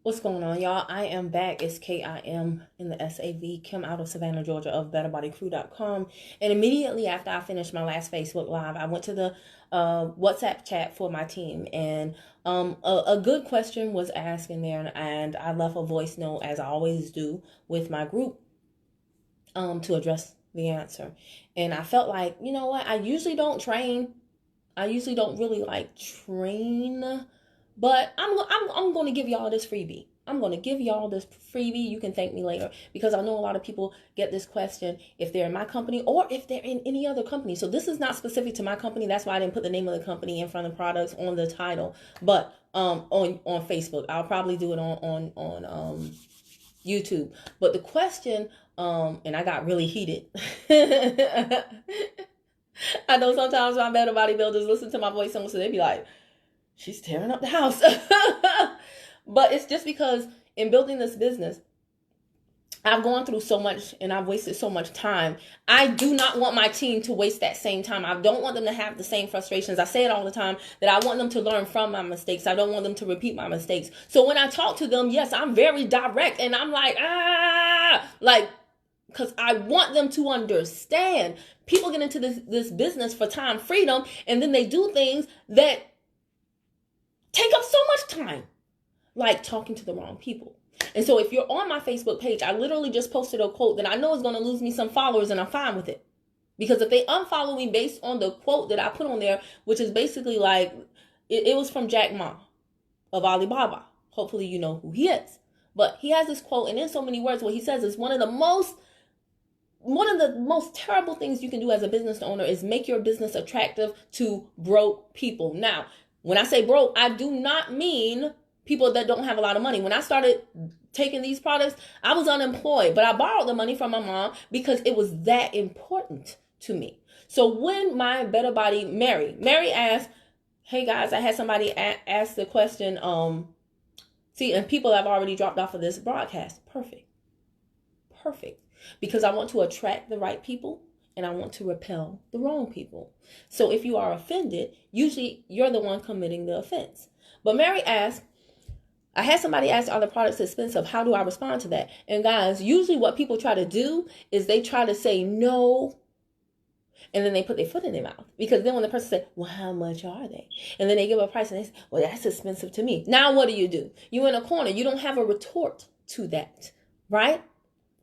What's going on, y'all? I am back. It's KIM in the SAV, Kim out of Savannah, Georgia of BetterBodyCrew.com. And immediately after I finished my last Facebook Live, I went to the WhatsApp chat for my team. And a good question was asked in there, and I left a voice note, as I always do with my group, to address the answer. And I felt like, you know what? I usually don't really like train. But I'm going to give y'all this freebie. I'm going to give y'all this freebie. You can thank me later, because I know a lot of people get this question if they're in my company or if they're in any other company. So this is not specific to my company. That's why I didn't put the name of the company in front of products on the title. But on Facebook, I'll probably do it on YouTube. But the question, and I got really heated. I know sometimes my better bodybuilders listen to my voice and they be like, she's tearing up the house. But it's just because in building this business, I've gone through so much and I've wasted so much time. I do not want my team to waste that same time. I don't want them to have the same frustrations. I say it all the time that I want them to learn from my mistakes. I don't want them to repeat my mistakes. So when I talk to them, yes, I'm very direct and I'm like, because I want them to understand. People get into this business for time freedom, and then they do things that take up so much time, like talking to the wrong people. And so if you're on my Facebook page, I literally just posted a quote that I know is going to lose me some followers, and I'm fine with it. Because if they unfollow me based on the quote that I put on there, which is basically like, it was from Jack Ma of Alibaba. Hopefully you know who he is. But he has this quote, and in so many words, what he says is one of the most terrible things you can do as a business owner is make your business attractive to broke people. Now, when I say broke, I do not mean people that don't have a lot of money. When I started taking these products, I was unemployed, but I borrowed the money from my mom because it was that important to me. So when my Better Body, Mary asked, hey guys, I had somebody ask the question, and people have already dropped off of this broadcast. Perfect. Because I want to attract the right people and I want to repel the wrong people. So if you are offended, usually you're the one committing the offense. But Mary asked, I had somebody ask, are the products expensive? How do I respond to that? And guys, usually what people try to do is they try to say no, and then they put their foot in their mouth. Because then when the person says, well, how much are they? And then they give a price and they say, well, that's expensive to me. Now what do? You're in a corner. You don't have a retort to that, right?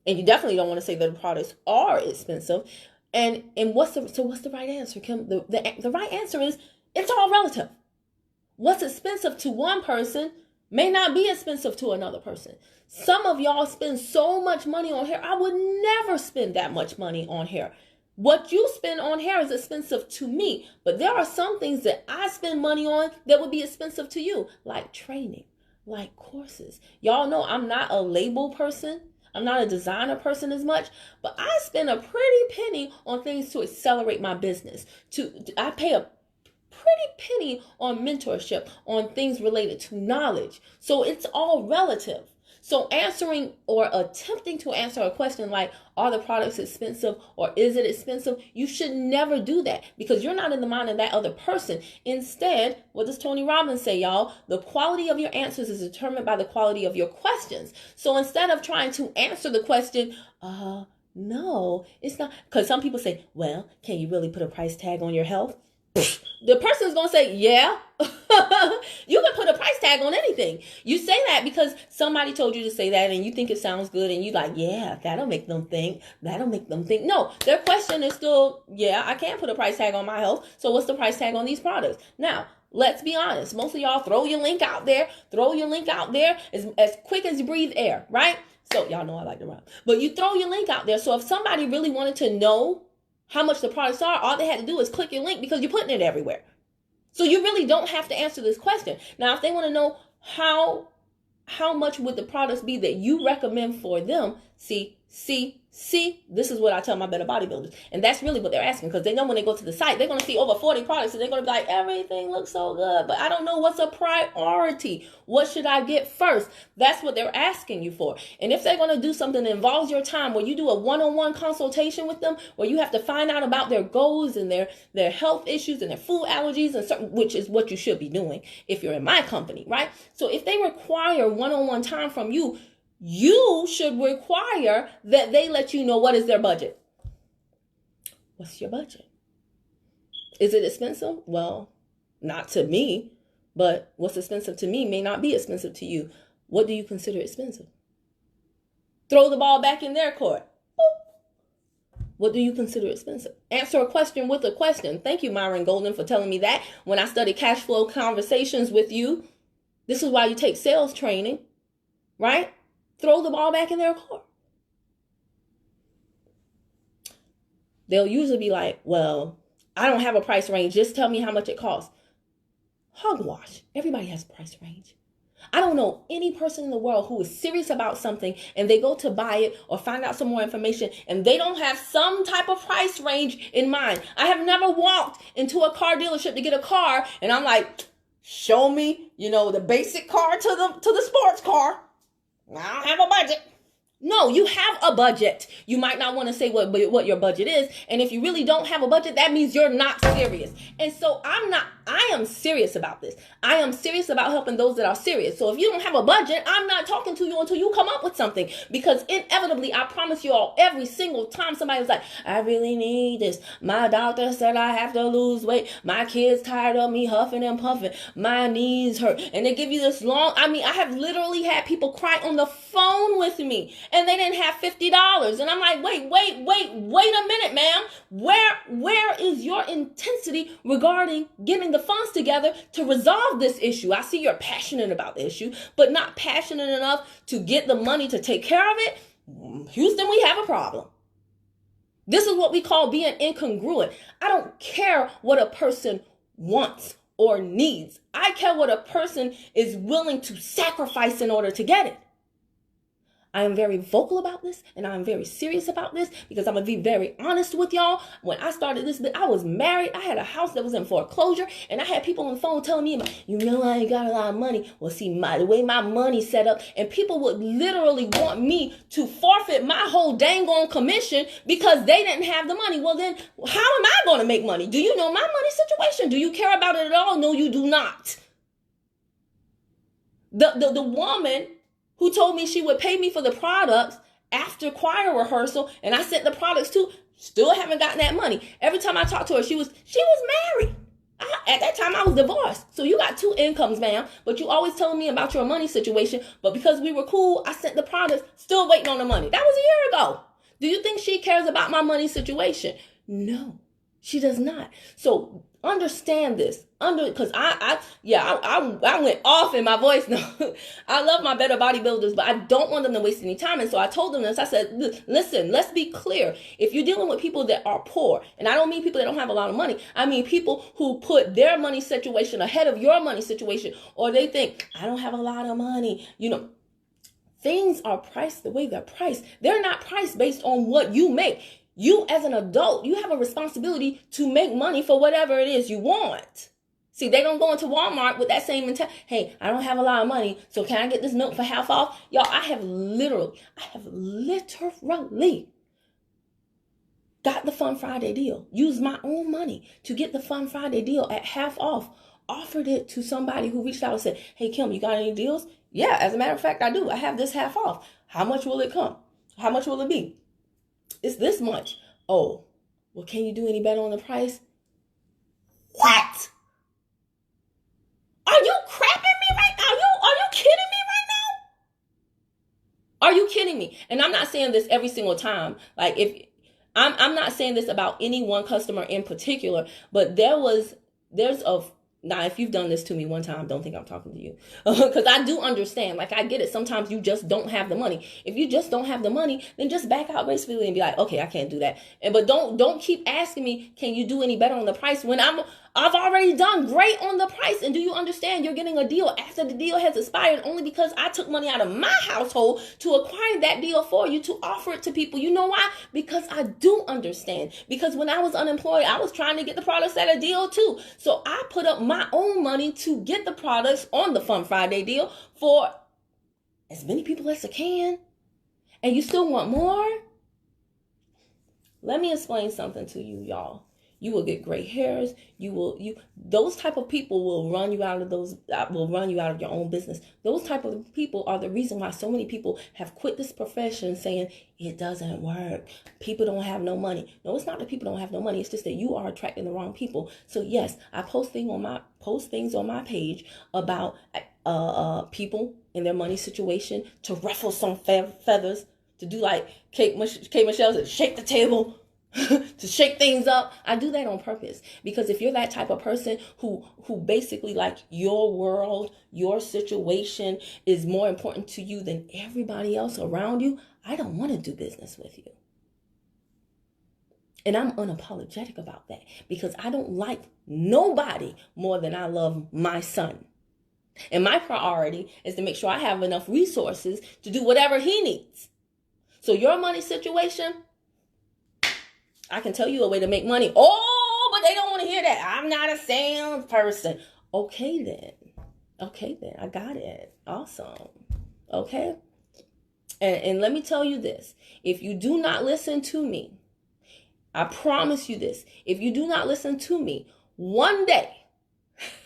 And you definitely don't want to say that the products are expensive. And what's the right answer, Kim? The right answer is, it's all relative. What's expensive to one person may not be expensive to another person. Some of y'all spend so much money on hair. I would never spend that much money on hair. What you spend on hair is expensive to me. But there are some things that I spend money on that would be expensive to you, like training, like courses. Y'all know I'm not a label person. I'm not a designer person as much, but I spend a pretty penny on things to accelerate my business. I pay a pretty penny on mentorship, on things related to knowledge. So it's all relative. So answering or attempting to answer a question like, are the products expensive or is it expensive? You should never do that, because you're not in the mind of that other person. Instead, what does Tony Robbins say, y'all? The quality of your answers is determined by the quality of your questions. So instead of trying to answer the question, no, it's not. Because some people say, well, can you really put a price tag on your health? The person's going to say, yeah. You can put a price tag on anything. You say that because somebody told you to say that and you think it sounds good and you like, yeah, that'll make them think. No, their question is still, yeah, I can't put a price tag on my health. So what's the price tag on these products? Now, let's be honest. Most of y'all throw your link out there as quick as you breathe air, right? So y'all know I like to rhyme. But you throw your link out there. So if somebody really wanted to know how much the products are, all they had to do is click your link because you're putting it everywhere. So you really don't have to answer this question. Now, if they want to know how much would the products be that you recommend for them, see, See, this is what I tell my better bodybuilders. And that's really what they're asking, because they know when they go to the site, they're going to see over 40 products and they're going to be like, everything looks so good, but I don't know what's a priority. What should I get first? That's what they're asking you for. And if they're going to do something that involves your time, where you do a one-on-one consultation with them, where you have to find out about their goals and their health issues and their food allergies, and certain, which is what you should be doing if you're in my company, right? So if they require one-on-one time from you, you should require that they let you know what is their budget. What's your budget? Is it expensive? Well, not to me, but what's expensive to me may not be expensive to you. What do you consider expensive? Throw the ball back in their court. Boop. What do you consider expensive? Answer a question with a question. Thank you, Myron Golden, for telling me that when I studied cash flow conversations with you. This is why you take sales training, right? Throw the ball back in their court. They'll usually be like, well, I don't have a price range. Just tell me how much it costs. Hogwash. Everybody has a price range. I don't know any person in the world who is serious about something and they go to buy it or find out some more information and they don't have some type of price range in mind. I have never walked into a car dealership to get a car and I'm like, show me, the basic car to the sports car. I don't have a budget. No, you have a budget. You might not want to say what your budget is. And if you really don't have a budget, that means you're not serious. And so I am serious about this. I am serious about helping those that are serious. So if you don't have a budget, I'm not talking to you until you come up with something. Because inevitably, I promise you all, every single time somebody's like, I really need this. My doctor said I have to lose weight. My kid's tired of me huffing and puffing. My knees hurt. And they give you this I have literally had people cry on the phone with me. And they didn't have $50. And I'm like, wait a minute, ma'am. Where is your intensity regarding getting the funds together to resolve this issue? I see you're passionate about the issue, but not passionate enough to get the money to take care of it. Houston, we have a problem. This is what we call being incongruent. I don't care what a person wants or needs. I care what a person is willing to sacrifice in order to get it. I am very vocal about this and I'm very serious about this because I'm going to be very honest with y'all. When I started this, I was married. I had a house that was in foreclosure and I had people on the phone telling me, I ain't got a lot of money. Well, see, the way my money's set up, and people would literally want me to forfeit my whole dang on commission because they didn't have the money. Well, then how am I going to make money? Do you know my money situation? Do you care about it at all? No, you do not. The woman who told me she would pay me for the products after choir rehearsal, and I sent the products to, still haven't gotten that money. Every time I talked to her, she was married. At that time, I was divorced. So you got two incomes, ma'am, but you always telling me about your money situation. But because we were cool, I sent the products, still waiting on the money. That was a year ago. Do you think she cares about my money situation? No, she does not. So understand this. Because I went off in my voice now. I love my better bodybuilders, but I don't want them to waste any time. And so I told them this. I said, listen, let's be clear. If you're dealing with people that are poor, and I don't mean people that don't have a lot of money, I mean people who put their money situation ahead of your money situation, or they think, I don't have a lot of money. Things are priced the way they're priced. They're not priced based on what you make. You as an adult, you have a responsibility to make money for whatever it is you want. See, they don't go into Walmart with that same mentality. Hey, I don't have a lot of money, so can I get this milk for half off? Y'all, I have literally got the Fun Friday deal. Used my own money to get the Fun Friday deal at half off. Offered it to somebody who reached out and said, hey, Kim, you got any deals? Yeah, as a matter of fact, I do. I have this half off. How much will it come? How much will it be? It's this much. Oh, well, can you do any better on the price? What? Are you crapping me right now? Are you kidding me right now? Are you kidding me? And I'm not saying this every single time. Like I'm not saying this about any one customer in particular, but now, if you've done this to me one time, don't think I'm talking to you. Because I do understand. Like, I get it. Sometimes you just don't have the money. If you just don't have the money, then just back out basically and be like, okay, I can't do that. But don't keep asking me, can you do any better on the price when I've already done great on the price. And do you understand you're getting a deal after the deal has expired only because I took money out of my household to acquire that deal for you, to offer it to people? You know why? Because I do understand. Because when I was unemployed, I was trying to get the products at a deal too. So I put up my own money to get the products on the Fun Friday deal for as many people as I can. And you still want more? Let me explain something to you, y'all. You will get gray hairs. Those type of people will run you out of your own business. Those type of people are the reason why so many people have quit this profession saying it doesn't work. People don't have no money. No, it's not that people don't have no money. It's just that you are attracting the wrong people. So yes, I post things on my page about people in their money situation to ruffle some feathers, to do like Kate Michelle said, shake the table. To shake things up. I do that on purpose, because if you're that type of person who basically, like, your world, your situation is more important to you than everybody else around you, I don't want to do business with you. And I'm unapologetic about that, because I don't like nobody more than I love my son. And my priority is to make sure I have enough resources to do whatever he needs. So your money situation, I can tell you a way to make money. Oh, but they don't want to hear that. I'm not a salesperson. Okay then. I got it. Awesome. Okay. And let me tell you this. If you do not listen to me, I promise you this. If you do not listen to me, one day,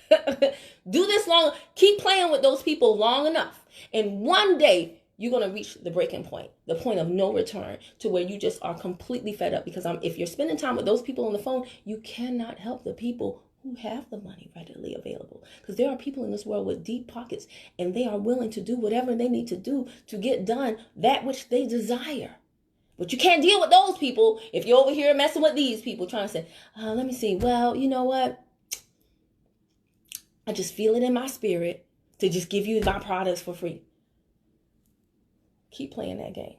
do this long, keep playing with those people long enough, and one day you're going to reach the breaking point, the point of no return, to where you just are completely fed up. Because if you're spending time with those people on the phone, you cannot help the people who have the money readily available. Because there are people in this world with deep pockets, and they are willing to do whatever they need to do to get done that which they desire. But you can't deal with those people if you're over here messing with these people trying to say, let me see. Well, you know what? I just feel it in my spirit to just give you my products for free. Keep playing that game.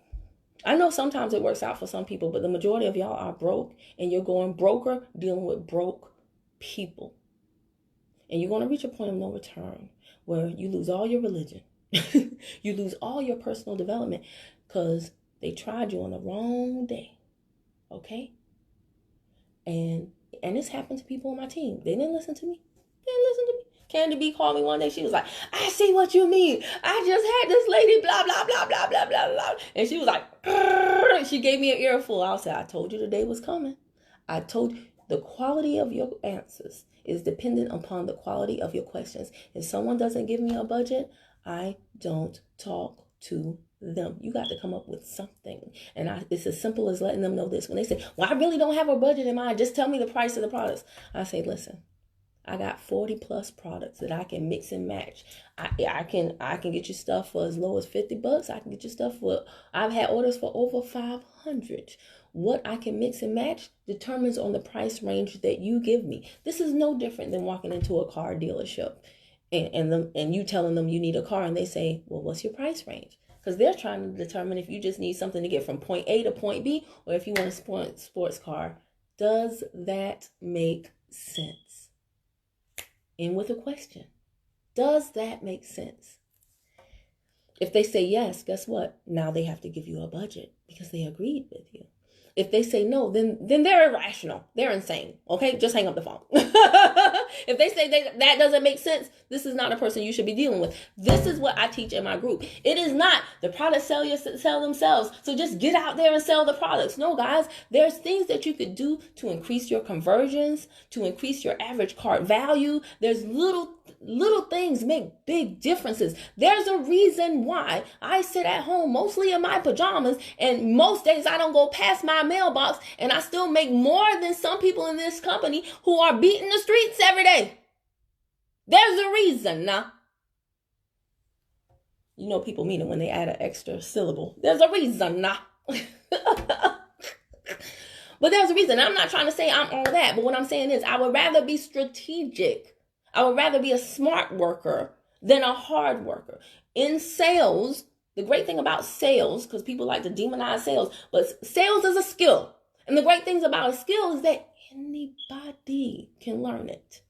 I know sometimes it works out for some people, but the majority of y'all are broke, and you're going broker dealing with broke people. And you're going to reach a point of no return where you lose all your religion. You lose all your personal development because they tried you on the wrong day. Okay? And this happened to people on my team. They didn't listen to me. Candy B called me one day. She was like, I see what you mean. I just had this lady, blah, blah, blah, blah, blah, blah, blah. And she was like, Grr. She gave me an earful. I said, I told you the day was coming. I told you the quality of your answers is dependent upon the quality of your questions. If someone doesn't give me a budget, I don't talk to them. You got to come up with something. And it's as simple as letting them know this. When they say, well, I really don't have a budget in mind, just tell me the price of the products. I say, listen, I got 40 plus products that I can mix and match. I can get you stuff for as low as $50. I can get you stuff for, I've had orders for over 500. What I can mix and match determines on the price range that you give me. This is no different than walking into a car dealership and you telling them you need a car, and they say, well, what's your price range? Because they're trying to determine if you just need something to get from point A to point B, or if you want a sports car. Does that make sense? And with a question, does that make sense? If they say yes, guess what? Now they have to give you a budget because they agreed with you. If they say no, then they're irrational. They're insane. Okay, just hang up the phone. If they say that doesn't make sense, this is not a person you should be dealing with. This is what I teach in my group. It is not the products sell themselves. So just get out there and sell the products. No, guys, there's things that you could do to increase your conversions, to increase your average cart value. There's little things make big differences. There's a reason why I sit at home mostly in my pajamas, and most days I don't go past my mailbox, and I still make more than some people in this company who are beating the streets every day. There's a reason. Now, you know people mean it when they add an extra syllable. There's a reason. Now. But there's a reason. I'm not trying to say I'm all that, but what I'm saying is I would rather be strategic. I would rather be a smart worker than a hard worker. In sales, the great thing about sales, because people like to demonize sales, but sales is a skill. And the great things about a skill is that Anybody can learn it.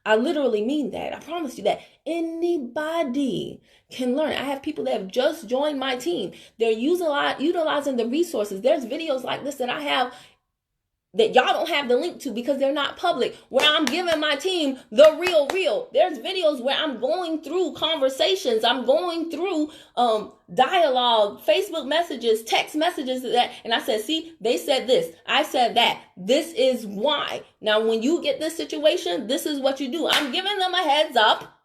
I literally mean that. I promise you that. Anybody can learn. I have people that have just joined my team. They're utilizing the resources. There's videos like this that I have that y'all don't have the link to because they're not public, where I'm giving my team the real. There's videos where I'm going through conversations. I'm going through dialogue, Facebook messages, text messages, that, and I said, see, they said this, I said that. This is why. Now, when you get this situation, this is what you do. I'm giving them a heads up.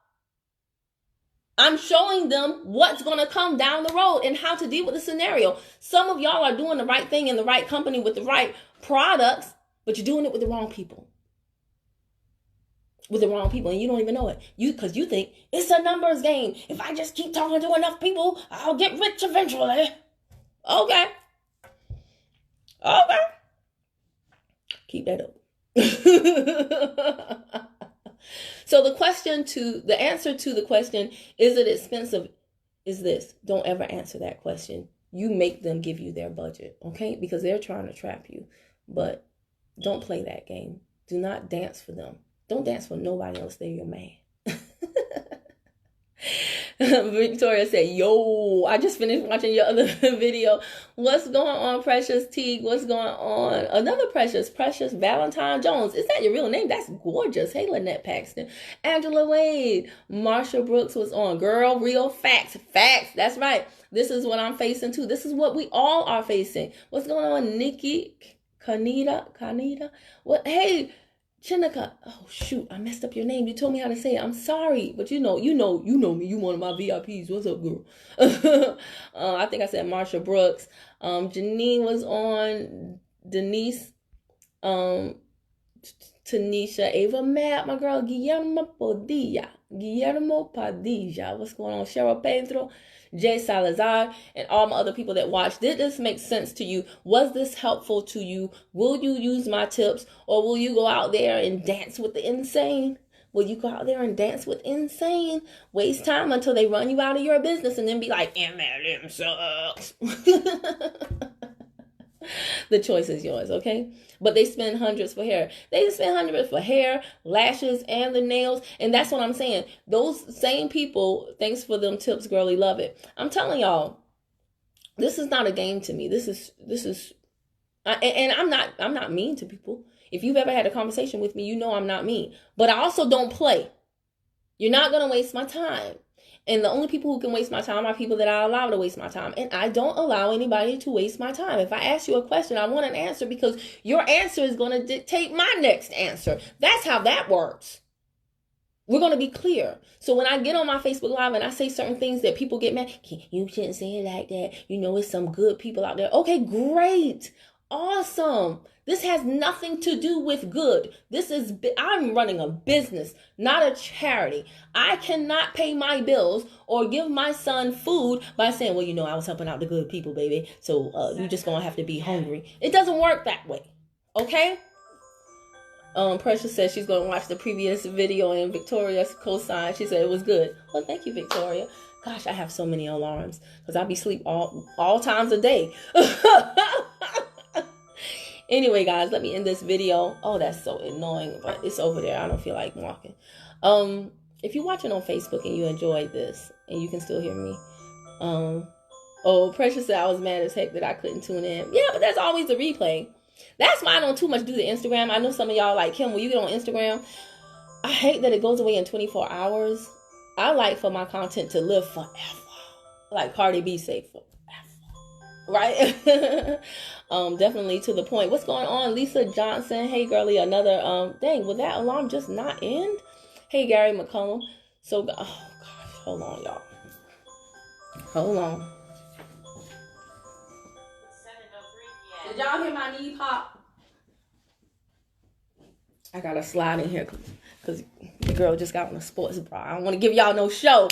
I'm showing them what's going to come down the road and how to deal with the scenario. Some of y'all are doing the right thing in the right company with the right products, but you're doing it with the wrong people. With the wrong people, and you don't even know it. Because you think it's a numbers game. If I just keep talking to enough people, I'll get rich eventually. Okay. Keep that up. So the answer to the question, is it expensive, is this. Don't ever answer that question. You make them give you their budget, okay? Because they're trying to trap you. But don't play that game. Do not dance for them. Don't dance for nobody else. They're your man. Victoria said, yo, I just finished watching your other video. What's going on, Precious Teague? What's going on? Another Precious Valentine Jones. Is that your real name? That's gorgeous. Hey, Lynette Paxton. Angela Wade. Marsha Brooks was on. Girl, real facts. Facts. That's right. This is what I'm facing too. This is what we all are facing. What's going on, Nikki? Kanita? What? Hey, Chinika. Oh shoot, I messed up your name. You told me how to say it. I'm sorry, but you know me. You one of my VIPs. What's up, girl? I think I said Marsha Brooks. Janine was on. Denise. Tanisha. Ava Matt. My girl Guillermo Padilla. What's going on? Cheryl Pedro. Jay Salazar, and all my other people that watch. Did this make sense to you? Was this helpful to you? Will you use my tips, or will you go out there and dance with the insane? Will you go out there and dance with insane? Waste time until they run you out of your business and then be like, MLM sucks. The choice is yours, okay? But they spend hundreds for hair. They spend hundreds for hair, lashes, and the nails. And that's what I'm saying. Those same people, thanks for them tips, girlie, love it. I'm telling y'all, this is not a game to me. This is, and I'm not mean to people. If you've ever had a conversation with me, you know I'm not mean. But I also don't play. You're not going to waste my time. And the only people who can waste my time are people that I allow to waste my time. And I don't allow anybody to waste my time. If I ask you a question, I want an answer because your answer is going to dictate my next answer. That's how that works. We're going to be clear. So when I get on my Facebook Live and I say certain things that people get mad, you shouldn't say it like that. You know, it's some good people out there. Okay, great. Awesome. This has nothing to do with good. I'm running a business, not a charity. I cannot pay my bills or give my son food by saying, well, you know, I was helping out the good people, baby. So you just going to have to be hungry. It doesn't work that way. Okay? Precious says she's going to watch the previous video and Victoria's co-sign. She said it was good. Well, thank you, Victoria. Gosh, I have so many alarms because I be asleep all times a day. Anyway, guys, let me end this video. Oh, that's so annoying, but it's over there. I don't feel like walking. If you're watching on Facebook and you enjoyed this and you can still hear me. Precious said I was mad as heck that I couldn't tune in. Yeah, but there's always the replay. That's why I don't too much do the Instagram. I know some of y'all like, Kim, when you get on Instagram, I hate that it goes away in 24 hours. I like for my content to live forever. Like Cardi B say, forever. Right? Definitely to the point. What's going on? Lisa Johnson. Hey, girlie. Another, dang, will that alarm just not end? Hey, Gary McCollum. So, oh, gosh. Hold on, y'all. Hold on. Did y'all hear my knee pop? I got to slide in here because the girl just got on a sports bra. I don't want to give y'all no show.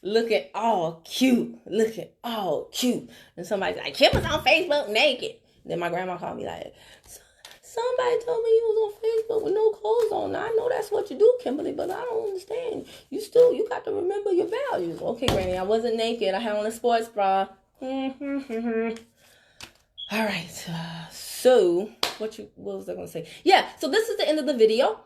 Look at all cute. Look at all cute. And somebody's like, Kim was on Facebook naked. Then my grandma called me like, somebody told me you was on Facebook with no clothes on. Now, I know that's what you do, Kimberly, but I don't understand. You got to remember your values. Okay, Granny, I wasn't naked. I had on a sports bra. All right. So What was I going to say? Yeah, so this is the end of the video.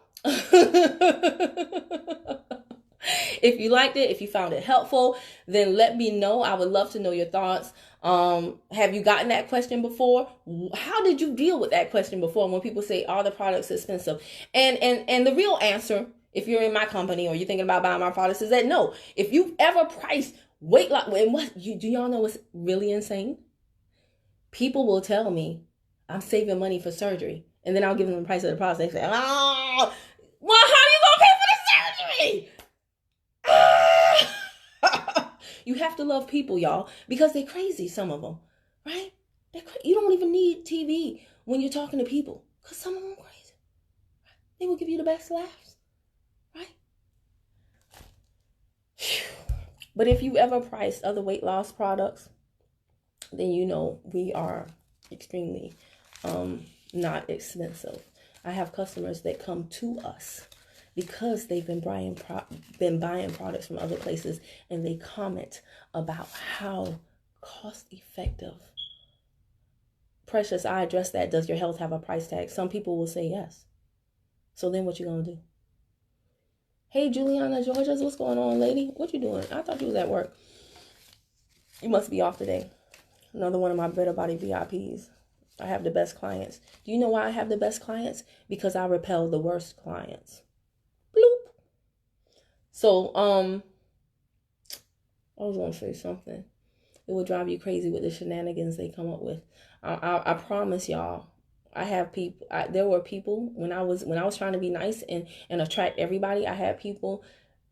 If you liked it, if you found it helpful, then let me know. I would love to know your thoughts. Have you gotten that question before? How did you deal with that question before when people say, are the products expensive? And the real answer, if you're in my company or you're thinking about buying my products, is that no. If you've ever priced weight loss, do y'all know what's really insane? People will tell me, I'm saving money for surgery. And then I'll give them the price of the product. They say, oh, well, how are you going to pay for the surgery? You have to love people, y'all, because they're crazy, some of them, right? You don't even need TV when you're talking to people, because some of them are crazy. They will give you the best laughs, right? But if you ever priced other weight loss products, then you know we are extremely not expensive. I have customers that come to us because they've been buying products from other places, and they comment about how cost effective. Precious, I address that. Does your health have a price tag? Some people will say yes. So then what you gonna do? Hey, Juliana Georgia, what's going on, lady? What you doing? I thought you was at work. You must be off today. Another one of my Better Body VIPs. I have the best clients. Do you know why I have the best clients? Because I repel the worst clients. Bloop. So, I was going to say something. It will drive you crazy with the shenanigans they come up with. I promise y'all, I have people, there were people when I was trying to be nice and attract everybody, I had people,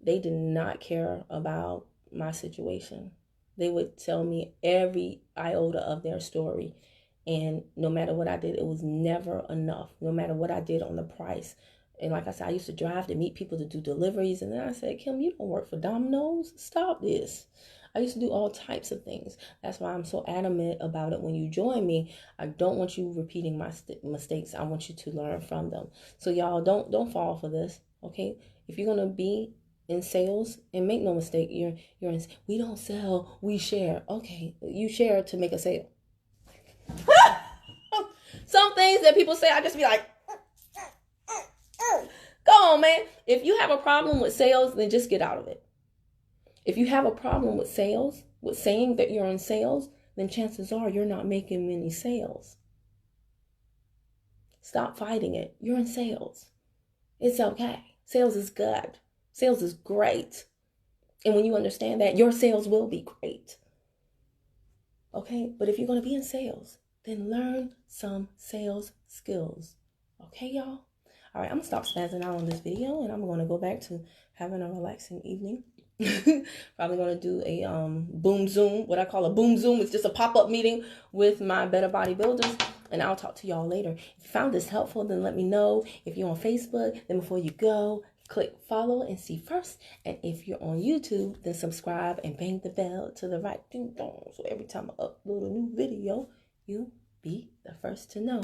they did not care about my situation. They would tell me every iota of their story. And no matter what I did, it was never enough. No matter what I did on the price. And like I said, I used to drive to meet people to do deliveries. And then I said, Kim, you don't work for Domino's. Stop this. I used to do all types of things. That's why I'm so adamant about it. When you join me, I don't want you repeating my mistakes. I want you to learn from them. So y'all don't fall for this. Okay. If you're going to be in sales, and make no mistake, you're in, we don't sell, we share. Okay. You share to make a sale. Some things that people say, I just be like, go on, man. If you have a problem with sales, then just get out of it. If you have a problem with sales, with saying that you're in sales, then chances are you're not making many sales. Stop fighting it. You're in sales. It's okay. Sales is good. Sales is great. And when you understand that, your sales will be great. Okay? But if you're going to be in sales, then learn some sales skills. Okay, y'all? All right, I'm going to stop spazzing out on this video, and I'm going to go back to having a relaxing evening. Probably going to do a boom Zoom. What I call a boom Zoom. It's just a pop-up meeting with my Better Body Builders, and I'll talk to y'all later. If you found this helpful, then let me know. If you're on Facebook, then before you go, click follow and see first. And if you're on YouTube, then subscribe and bang the bell to the right. Ding dong. So every time I upload a new video, you'll be the first to know.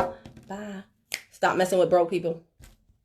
Bye. Stop messing with broke people.